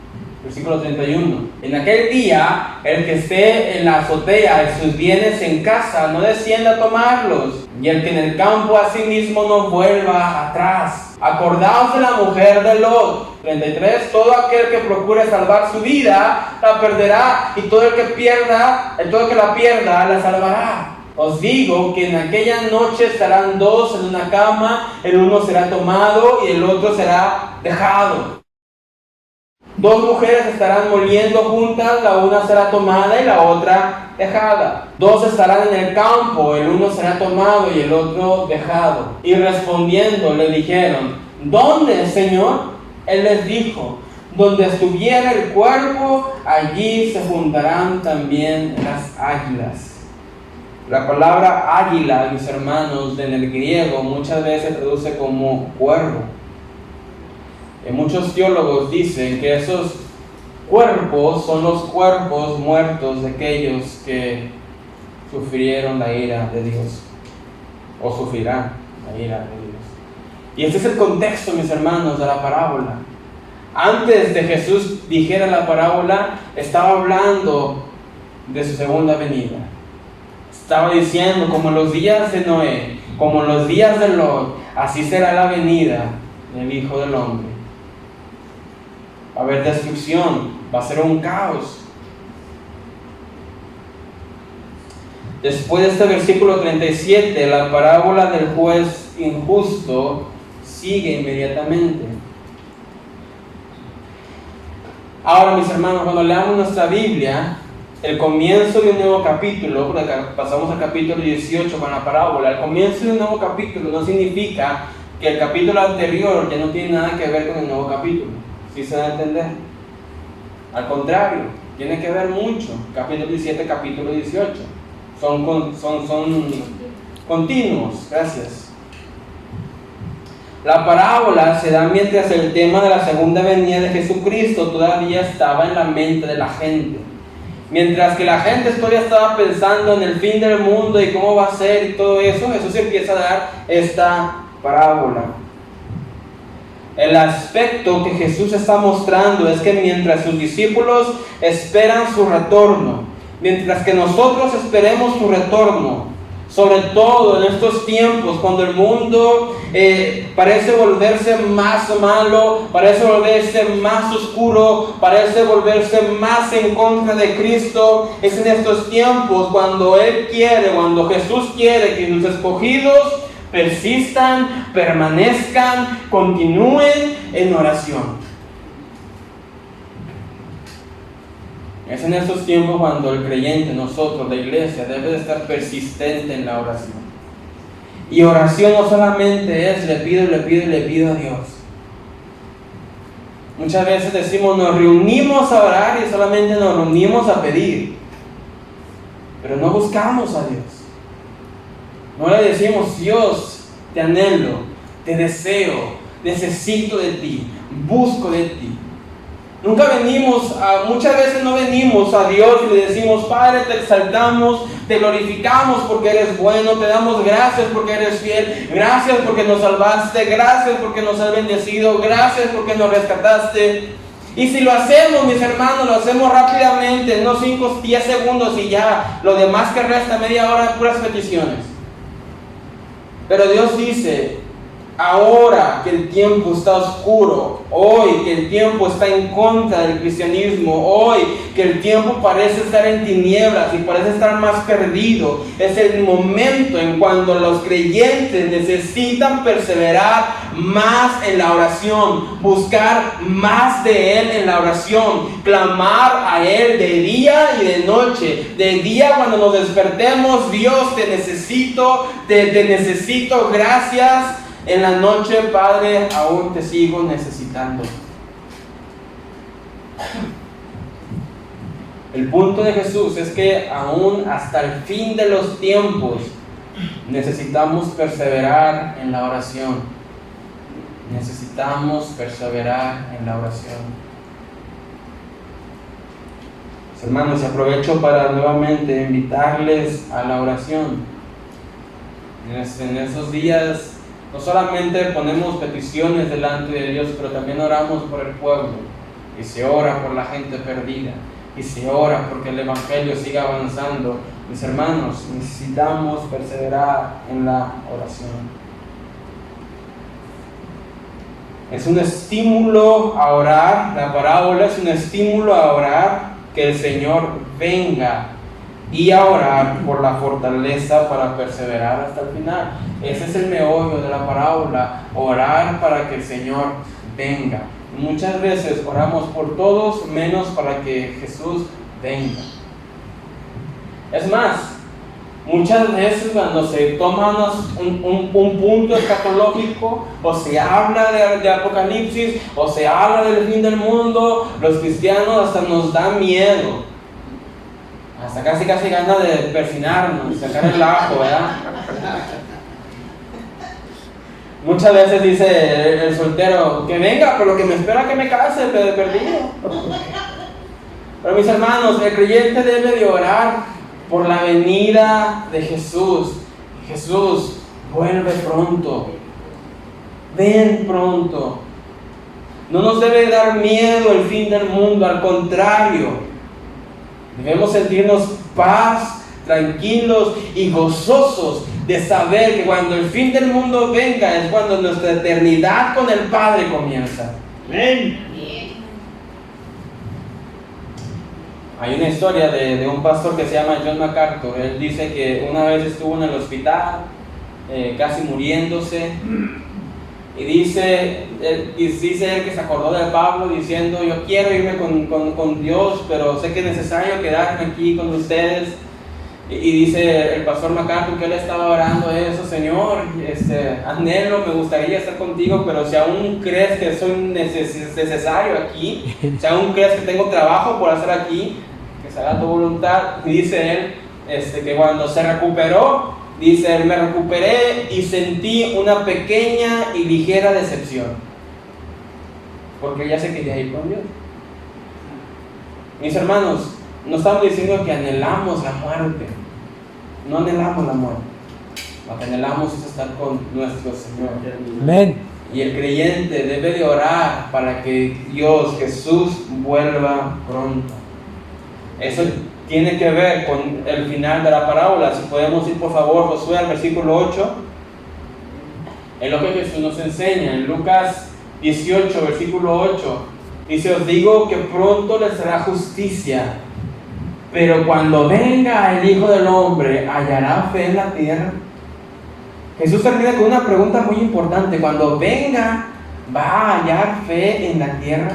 Versículo 31. En aquel día, el que esté en la azotea de sus bienes en casa, no descienda a tomarlos, y el que en el campo asimismo no vuelva atrás. Acordaos de la mujer de Lot. 33. Todo aquel que procure salvar su vida, la perderá, y todo el que la pierda, la salvará. Os digo que en aquella noche estarán dos en una cama, el uno será tomado y el otro será dejado. Dos mujeres estarán moliendo juntas, la una será tomada y la otra dejada. Dos estarán en el campo, el uno será tomado y el otro dejado. Y respondiendo le dijeron: ¿dónde, Señor? Él les dijo: donde estuviera el cuerpo, allí se juntarán también las águilas. La palabra águila, mis hermanos, en el griego muchas veces se traduce como cuervo. Muchos teólogos dicen que esos cuerpos son los cuerpos muertos de aquellos que sufrieron la ira de Dios, o sufrirán la ira de Dios. Y este es el contexto, mis hermanos, de la parábola. Antes de Jesús dijera la parábola, estaba hablando de su segunda venida. Estaba diciendo: como en los días de Noé, como en los días de Lot, así será la venida del Hijo del Hombre. Va a haber destrucción, va a ser un caos. Después de este versículo 37, la parábola del juez injusto, sigue inmediatamente. Ahora, mis hermanos, cuando leamos nuestra Biblia, el comienzo de un nuevo capítulo, porque pasamos al capítulo 18 con la parábola, el comienzo de un nuevo capítulo no significa que el capítulo anterior ya no tiene nada que ver con el nuevo capítulo. ¿Sí se da a entender? Al contrario, tiene que ver mucho. Capítulo 17, capítulo 18. Son continuos. Gracias. La parábola se da mientras el tema de la segunda venida de Jesucristo todavía estaba en la mente de la gente. Mientras que la gente todavía estaba pensando en el fin del mundo y cómo va a ser y todo eso, Jesús empieza a dar esta parábola. El aspecto que Jesús está mostrando es que mientras sus discípulos esperan su retorno, mientras que nosotros esperemos su retorno, sobre todo en estos tiempos cuando el mundo parece volverse más malo, parece volverse más oscuro, parece volverse más en contra de Cristo, es en estos tiempos cuando Jesús quiere que sus escogidos persistan, permanezcan, continúen en oración. Es en estos tiempos cuando el creyente, nosotros, la iglesia, debe de estar persistente en la oración. Y oración no solamente es le pido a Dios. Muchas veces decimos nos reunimos a orar y solamente nos reunimos a pedir, pero no buscamos a Dios. No le decimos: Dios, te anhelo, te deseo, necesito de ti, busco de ti. Muchas veces no venimos a Dios y le decimos: Padre, te exaltamos, te glorificamos porque eres bueno, te damos gracias porque eres fiel, gracias porque nos salvaste, gracias porque nos has bendecido, gracias porque nos rescataste. Y si lo hacemos, mis hermanos, lo hacemos rápidamente, no 5, 10 segundos y ya, lo demás que resta, media hora, puras peticiones. Pero Dios dice: ahora que el tiempo está oscuro, hoy que el tiempo está en contra del cristianismo, hoy que el tiempo parece estar en tinieblas y parece estar más perdido, es el momento en cuando los creyentes necesitan perseverar más en la oración, buscar más de Él en la oración, clamar a Él de día y de noche. De día, cuando nos despertemos: Dios, te necesito, gracias. En la noche: Padre, aún te sigo necesitando. El punto de Jesús es que aún hasta el fin de los tiempos necesitamos perseverar en la oración. Necesitamos perseverar en la oración. Hermanos, aprovecho para nuevamente invitarles a la oración. En esos días no solamente ponemos peticiones delante de Dios, pero también oramos por el pueblo. Y se ora por la gente perdida. Y se ora porque el Evangelio siga avanzando. Mis hermanos, necesitamos perseverar en la oración. Es un estímulo a orar. La parábola es un estímulo a orar, que el Señor venga, y a orar por la fortaleza para perseverar hasta el final. Ese es el meollo de la parábola: orar para que el Señor venga. Muchas veces oramos por todos menos para que Jesús venga. Es más, muchas veces cuando se toma un punto escatológico, o se habla de Apocalipsis, o se habla del fin del mundo, los cristianos hasta nos da miedo. Hasta casi ganas de persinarnos, sacar el ajo, ¿verdad? Muchas veces dice el soltero: que venga, pero que me espera que me case, pero de perdido. Pero mis hermanos, el creyente debe de orar por la venida de Jesús. Jesús, vuelve pronto. Ven pronto. No nos debe dar miedo el fin del mundo, al contrario. Debemos sentirnos paz, tranquilos y gozosos de saber que cuando el fin del mundo venga es cuando nuestra eternidad con el Padre comienza. Amén. Hay una historia de un pastor que se llama John MacArthur. Él dice que una vez estuvo en el hospital casi muriéndose. Y dice él que se acordó de Pablo diciendo: yo quiero irme con Dios, pero sé que es necesario quedarme aquí con ustedes. Y dice el pastor MacArthur que él estaba orando eso: Señor, anhelo, me gustaría estar contigo, pero si aún crees que soy necesario aquí, si aún crees que tengo trabajo por hacer aquí, que se haga tu voluntad. Y dice él que cuando se recuperó, dice él: me recuperé y sentí una pequeña y ligera decepción, porque ya se quería ir con Dios. Mis hermanos, no estamos diciendo que anhelamos la muerte, no anhelamos la muerte. Lo que anhelamos es estar con nuestro Señor. Amén. Y el creyente debe de orar para que Dios, Jesús, vuelva pronto. Eso tiene que ver con el final de la parábola. Si podemos ir por favor, Josué, al versículo 8. Es lo que Jesús nos enseña en Lucas 18, versículo 8. Dice: os digo que pronto les será justicia, pero cuando venga el Hijo del Hombre, ¿hallará fe en la tierra? Jesús termina con una pregunta muy importante. Cuando venga, ¿va a hallar fe en la tierra?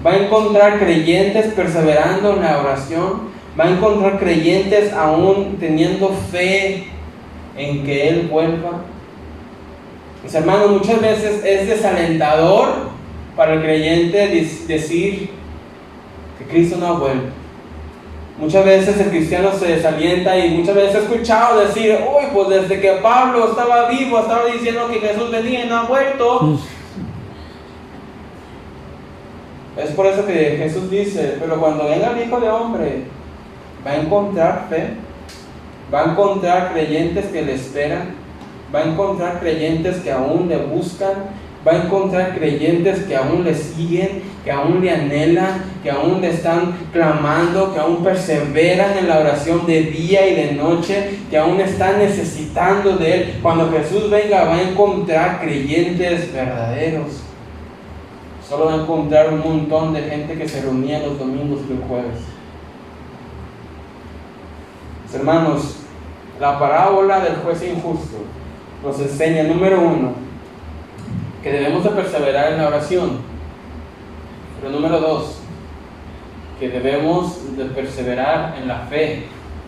¿Va a encontrar creyentes perseverando en la oración? ¿Va a encontrar creyentes aún teniendo fe en que Él vuelva? Mis hermanos, muchas veces es desalentador para el creyente decir que Cristo no ha vuelto. Muchas veces el cristiano se desalienta y muchas veces he escuchado decir: uy, pues desde que Pablo estaba vivo estaba diciendo que Jesús venía y no ha vuelto. Es por eso que Jesús dice: pero cuando venga el Hijo de Hombre, va a encontrar fe, va a encontrar creyentes que le esperan, va a encontrar creyentes que aún le buscan, va a encontrar creyentes que aún le siguen, que aún le anhelan, que aún le están clamando, que aún perseveran en la oración de día y de noche, que aún están necesitando de Él. Cuando Jesús venga, va a encontrar creyentes verdaderos. Solo va a encontrar un montón de gente que se reunía los domingos y los jueves. Hermanos, la parábola del juez injusto nos enseña, número 1, que debemos de perseverar en la oración. Pero número 2, que debemos de perseverar en la fe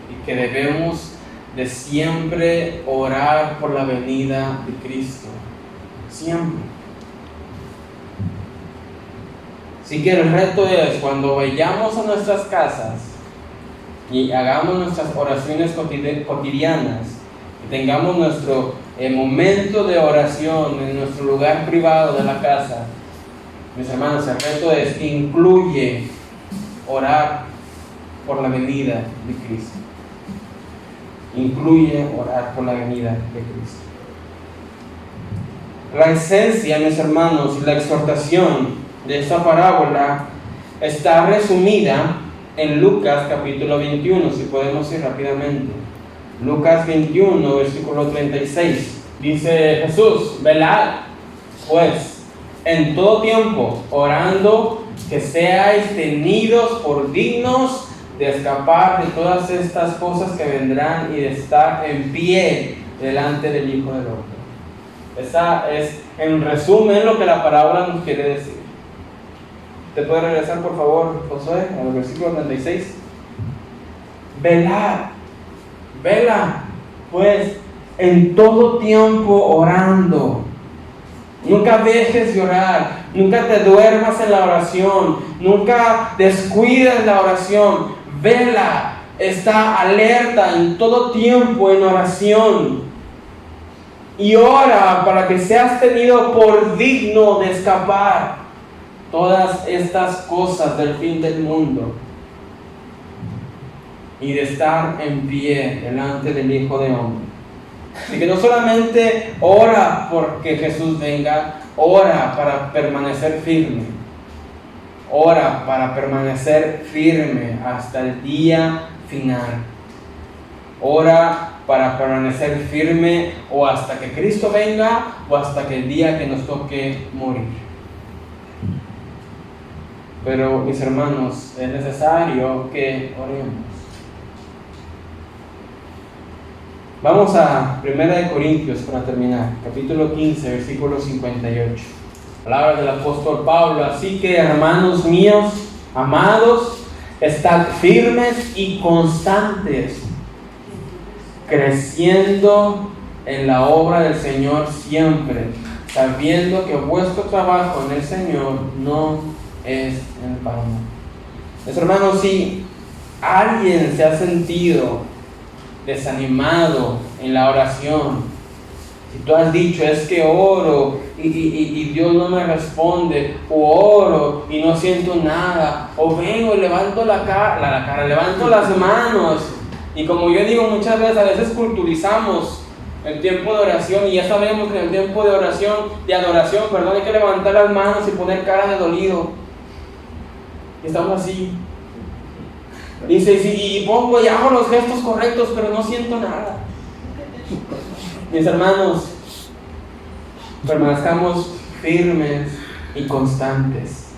y que debemos de siempre orar por la venida de Cristo. Siempre. Así que el reto es, cuando vayamos a nuestras casas y hagamos nuestras oraciones cotidianas, y tengamos nuestro momento de oración en nuestro lugar privado de la casa, mis hermanos, el reto es: incluye orar por la venida de Cristo. Incluye orar por la venida de Cristo. La esencia, mis hermanos, y la exhortación de esta parábola está resumida en Lucas capítulo 21, si podemos ir rápidamente. Lucas 21, versículo 36. Dice Jesús: velad, pues, en todo tiempo, orando, que seáis tenidos por dignos de escapar de todas estas cosas que vendrán y de estar en pie delante del Hijo del Hombre. Esa es, en resumen, lo que la parábola nos quiere decir. ¿Te puede regresar, por favor, Josué, al versículo 36? Velad, vela, pues, en todo tiempo orando. Nunca dejes de orar, nunca te duermas en la oración, nunca descuides la oración. Vela, está alerta en todo tiempo en oración. Y ora para que seas tenido por digno de escapar todas estas cosas del fin del mundo y de estar en pie delante del Hijo de Hombre. Así que no solamente ora porque Jesús venga, ora para permanecer firme. Ora para permanecer firme hasta el día final. Ora para permanecer firme o hasta que Cristo venga o hasta que el día que nos toque morir. Pero, mis hermanos, es necesario que oremos. Vamos a 1 Corintios para terminar, capítulo 15, versículo 58. Palabras del apóstol Pablo. Así que, hermanos míos, amados, estad firmes y constantes, creciendo en la obra del Señor siempre, sabiendo que vuestro trabajo en el Señor no es en vano. Mis hermanos, si alguien se ha sentido desanimado en la oración, si tú has dicho, es que oro y Dios no me responde, o oro y no siento nada, o vengo y levanto la cara, levanto las manos, y como yo digo muchas veces, a veces culturizamos el tiempo de oración, y ya sabemos que en el tiempo de oración, de adoración, hay que levantar las manos y poner cara de dolido, y estamos así. Dice, y pongo y hago los gestos correctos, pero no siento nada. Mis hermanos, permanezcamos firmes y constantes.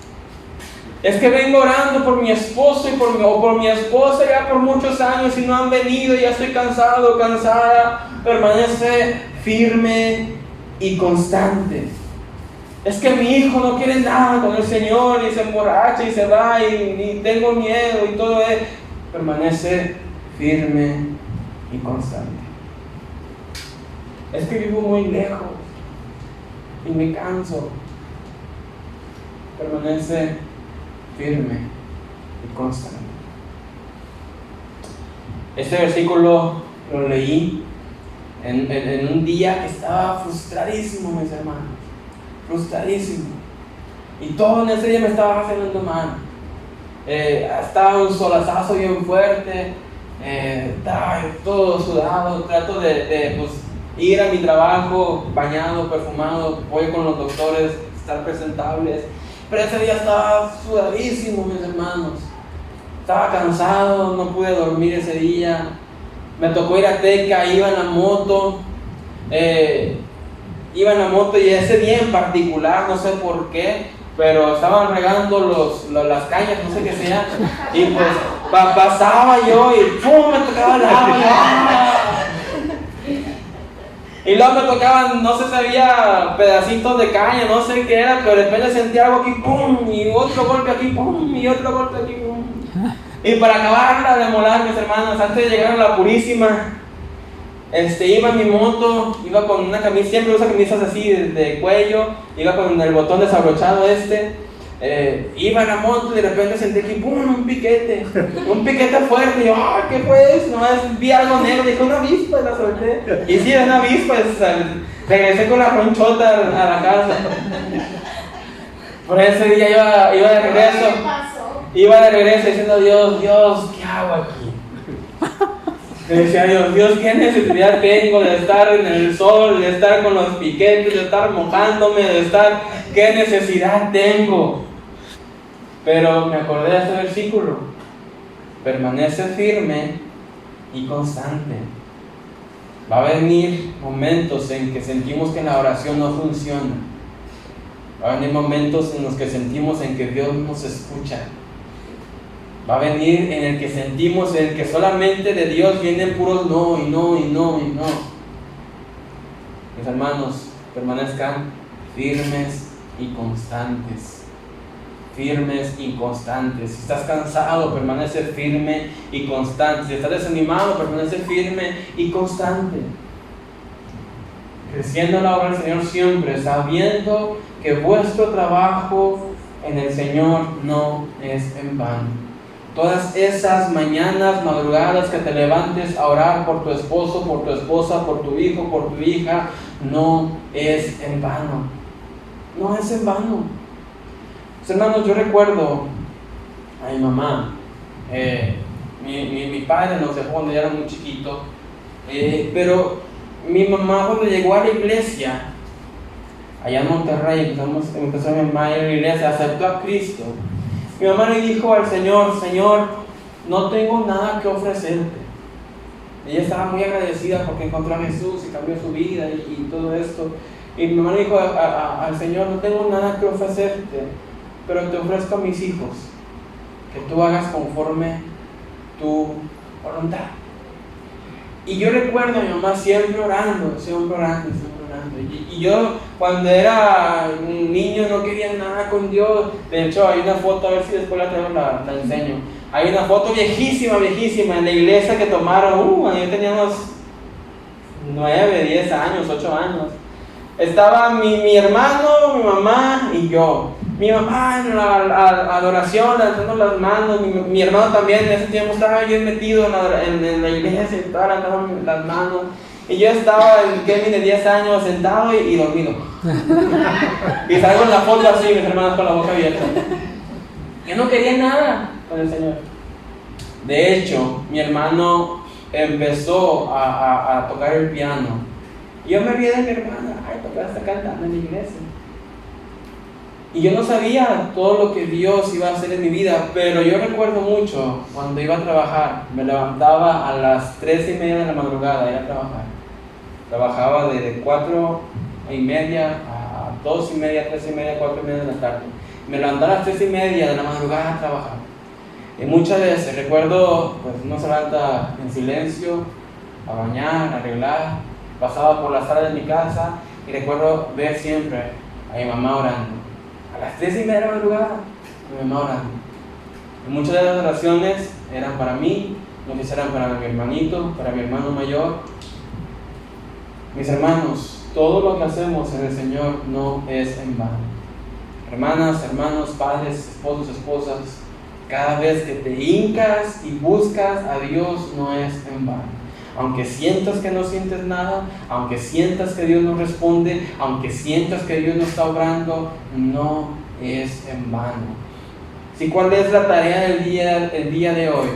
Es que vengo orando por mi esposo o por mi esposa ya por muchos años y no han venido, ya estoy cansado, cansada. Permanece firme y constante. Es que mi hijo no quiere nada con el Señor y se emborracha y se va y tengo miedo y todo eso. Permanece firme y constante. Es que vivo muy lejos y me canso. Permanece firme y constante. Este versículo lo leí en un día que estaba frustradísimo, mis hermanos. Frustradísimo. Y todo en ese día me estaba haciendo mal. Estaba un solazazo bien fuerte. Estaba todo sudado. Trato de ir a mi trabajo bañado, perfumado. Voy con los doctores, estar presentables. Pero ese día estaba sudadísimo, mis hermanos. Estaba cansado, no pude dormir ese día. Me tocó ir a Teca, iba en la moto. Y ese día en particular, no sé por qué, pero estaban regando las cañas, no sé qué sea. Y pues pasaba yo y ¡pum! Me tocaba el agua. Y luego me tocaban, no sé si había pedacitos de caña, no sé qué era, pero de repente sentía algo aquí, ¡pum! Y otro golpe aquí, ¡pum! Y otro golpe aquí, ¡pum! Y para acabarla de molar, mis hermanos, antes de llegar a la Purísima, iba en mi moto, iba con una camisa, siempre uso camisas así de cuello, iba con el botón desabrochado iba en la moto y de repente sentí aquí, ¡pum! Un piquete fuerte, y yo, ¡ay, qué fue eso! Nomás vi algo negro, dije, una avispa, y la solté, y sí, era una avispa, regresé con la ronchota a la casa. Por ese día iba de regreso diciendo, Dios, ¿qué hago aquí? Le decía Dios, ¿qué necesidad tengo de estar en el sol, de estar con los piquetes, de estar mojándome, qué necesidad tengo? Pero me acordé de este versículo: permanece firme y constante. Va a venir momentos en que sentimos que la oración no funciona. Va a venir momentos en los que sentimos en que Dios nos escucha. Va a venir en el que sentimos en que solamente de Dios vienen puros no, y no, y no, y no. Mis hermanos, permanezcan firmes y constantes. Firmes y constantes. Si estás cansado, permanece firme y constante. Si estás desanimado, permanece firme y constante. Creciendo en la obra del Señor siempre, sabiendo que vuestro trabajo en el Señor no es en vano. Todas esas mañanas, madrugadas que te levantes a orar por tu esposo, por tu esposa, por tu hijo, por tu hija, no es en vano. No es en vano. Pues, hermanos, yo recuerdo a mi mamá. Mi padre nos dejó cuando ya era muy chiquito. Pero mi mamá, cuando llegó a la iglesia, allá en Monterrey, empezó mi mamá a ir a la iglesia, aceptó a Cristo. Mi mamá le dijo al Señor, no tengo nada que ofrecerte. Ella estaba muy agradecida porque encontró a Jesús y cambió su vida y todo esto. Y mi mamá le dijo al Señor, no tengo nada que ofrecerte, pero te ofrezco a mis hijos, que tú hagas conforme tu voluntad. Y yo recuerdo a mi mamá siempre orando, siempre orando, siempre orando. Y yo cuando era un niño no quería nada con Dios. De hecho hay una foto, a ver si después la traigo, la enseño. Hay una foto viejísima, viejísima en la iglesia que tomaron, yo tenía unos 9, 10 años, 8 años. Estaba mi hermano, mi mamá y yo. Mi mamá en la adoración, levantando las manos. Mi hermano también en ese tiempo estaba bien metido en la iglesia y estaba levantando las manos. Y yo estaba en Kevin de 10 años sentado y dormido. Y salgo en la foto así, mis hermanos con la boca abierta. Yo no quería nada con el Señor. De hecho, mi hermano empezó a tocar el piano. Y yo me vi de mi hermana, está cantando en la iglesia. Y yo no sabía todo lo que Dios iba a hacer en mi vida, pero yo recuerdo mucho cuando iba a trabajar, me levantaba a las 3:30 de la madrugada a ir a trabajar. Trabajaba de 4:30 a 2:30, 3:30, 4:30 de la tarde. Me levantaba a las 3:30 de la madrugada a trabajar. Y muchas veces recuerdo, pues uno se levanta en silencio, a bañar, a arreglar. Pasaba por la sala de mi casa y recuerdo ver siempre a mi mamá orando. A las 3:30 de la madrugada, mi mamá orando. Y muchas de las oraciones eran para mí, muchas eran para mi hermanito, para mi hermano mayor. Mis hermanos, todo lo que hacemos en el Señor no es en vano. Hermanas, hermanos, padres, esposos, esposas, cada vez que te hincas y buscas a Dios no es en vano. Aunque sientas que no sientes nada, aunque sientas que Dios no responde, aunque sientas que Dios no está obrando, no es en vano. ¿Sí? ¿Cuál es la tarea del día de hoy?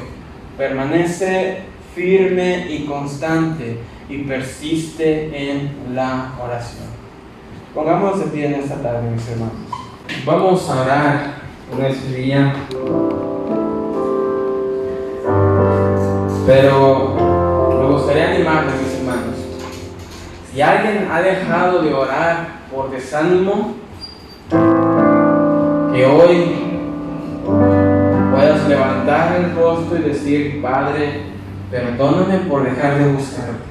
Permanece firme y constante y persiste en la oración. Pongámonos de pie en esta tarde, mis hermanos. Vamos a orar por este día. Pero me gustaría animarles, mis hermanos. Si alguien ha dejado de orar por desánimo, que hoy puedas levantar el rostro y decir: Padre, perdóname por dejar de buscarte.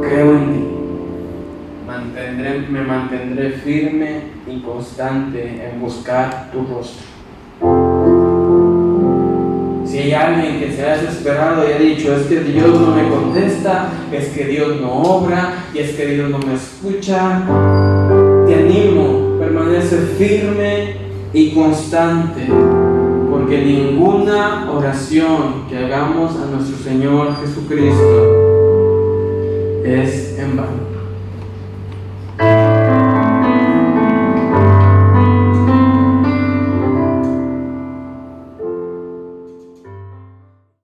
Creo en ti. Me mantendré firme y constante en buscar tu rostro. Si hay alguien que se ha desesperado y ha dicho: es que Dios no me contesta, es que Dios no obra y es que Dios no me escucha, te animo, permanece firme y constante, porque ninguna oración que hagamos a nuestro Señor Jesucristo es en vano.